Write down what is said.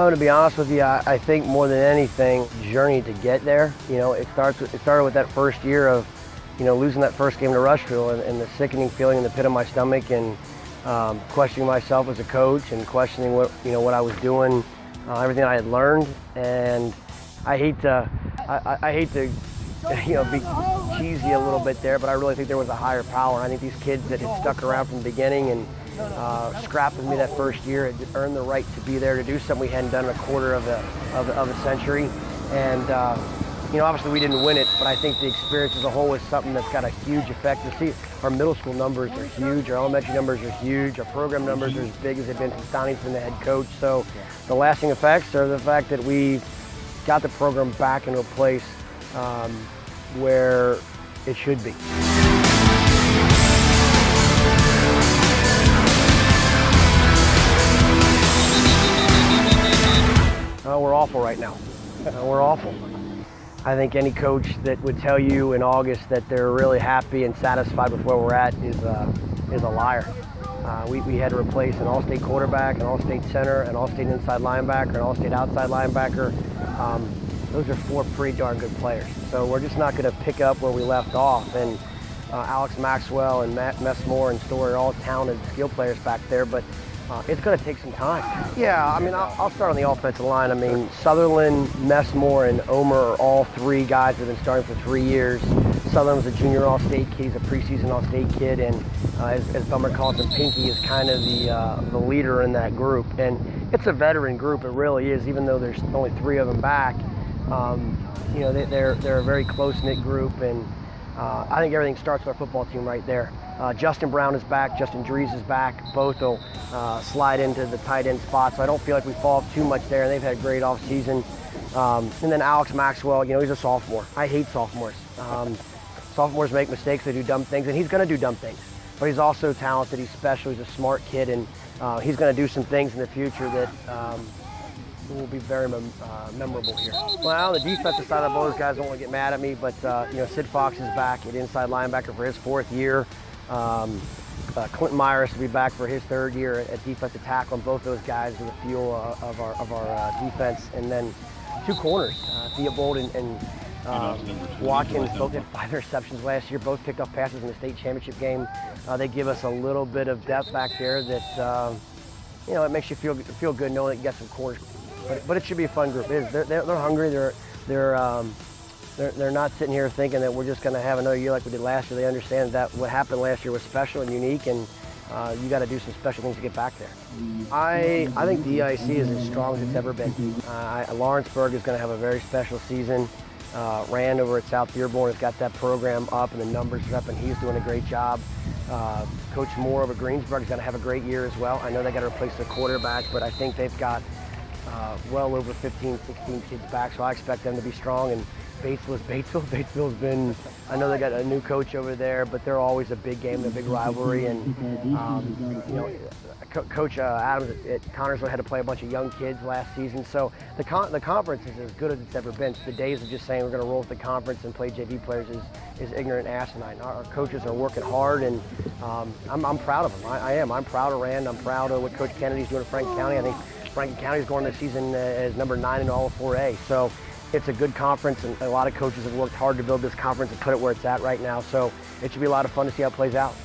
To be honest with you, I think more than anything, journey to get there. It started with that first year of, losing that first game to Rushville and the sickening feeling in the pit of my stomach, and questioning myself as a coach and questioning what I was doing, everything I had learned. And I hate to be cheesy a little bit there, but I really think there was a higher power. And I think these kids that had stuck around from the beginning and scrapped with me that first year had earned the right to be there to do something we hadn't done in a quarter of a century. And obviously we didn't win it, but I think the experience as a whole is something that's got a huge effect. You see, our middle school numbers are huge, our elementary numbers are huge, our program numbers are as big as they've been since Donnie's been the head coach. So the lasting effects are the fact that we got the program back into a place where it should be. We're awful right now. We're awful. I think any coach that would tell you in August that they're really happy and satisfied with where we're at is a liar. We had to replace an all-state quarterback, an all-state center, an all-state inside linebacker, an all-state outside linebacker. Those are four pretty darn good players. So we're just not going to pick up where we left off. And Alex Maxwell and Matt Messmore and Story are all talented skill players back there, but it's going to take some time. Yeah, I'll start on the offensive line. Sutherland, Messmore, and Omer are all three guys that have been starting for 3 years. Sutherland was a junior All-State kid, he's a preseason All-State kid, and as Bummer calls him, Pinky is kind of the leader in that group. And it's a veteran group, it really is, even though there's only 3 of them back. They're a very close-knit group, and I think everything starts with our football team right there. Justin Brown is back, Justin Dries is back. Both will slide into the tight end spot, so I don't feel like we fall off too much there, and they've had a great offseason. And then Alex Maxwell, he's a sophomore. I hate sophomores. Sophomores make mistakes, they do dumb things, and he's going to do dumb things. But he's also talented, he's special, he's a smart kid, and he's going to do some things in the future that will be very memorable here. Well, on the defensive side of the ball, those guys don't want to get mad at me, but Sid Fox is back at inside linebacker for his 4th year. Clinton Myers will be back for his 3rd year at defensive tackle, and both those guys are the fuel of our defense. And then 2 corners, Theobald and Watkins, both had 5 interceptions last year, both picked off passes in the state championship game. They give us a little bit of depth back there that it makes you feel good knowing that you got some corners. But it should be a fun group. It is. They're hungry. They're not sitting here thinking that we're just going to have another year like we did last year. They understand that what happened last year was special and unique, and you got to do some special things to get back there. I think the EIC is as strong as it's ever been. Lawrenceburg is going to have a very special season. Rand over at South Dearborn has got that program up, and the numbers are up, and he's doing a great job. Coach Moore over Greensburg is going to have a great year as well. I know they got to replace the quarterback, but I think they've got well over 15, 16 kids back, so I expect them to be strong. And Batesville is Batesville. Batesville's been, I know they got a new coach over there, but they're always a big game, a big rivalry. And Coach Adams at Connersville had to play a bunch of young kids last season, so the conference is as good as it's ever been. The days of just saying we're going to roll with the conference and play JV players is ignorant and asinine. Our coaches are working hard, and I'm proud of them. I am. I'm proud of Rand. I'm proud of what Coach Kennedy's doing at Franklin County. I think Franklin County is going this season as number 9 in all of 4A. So it's a good conference, and a lot of coaches have worked hard to build this conference and put it where it's at right now. So it should be a lot of fun to see how it plays out.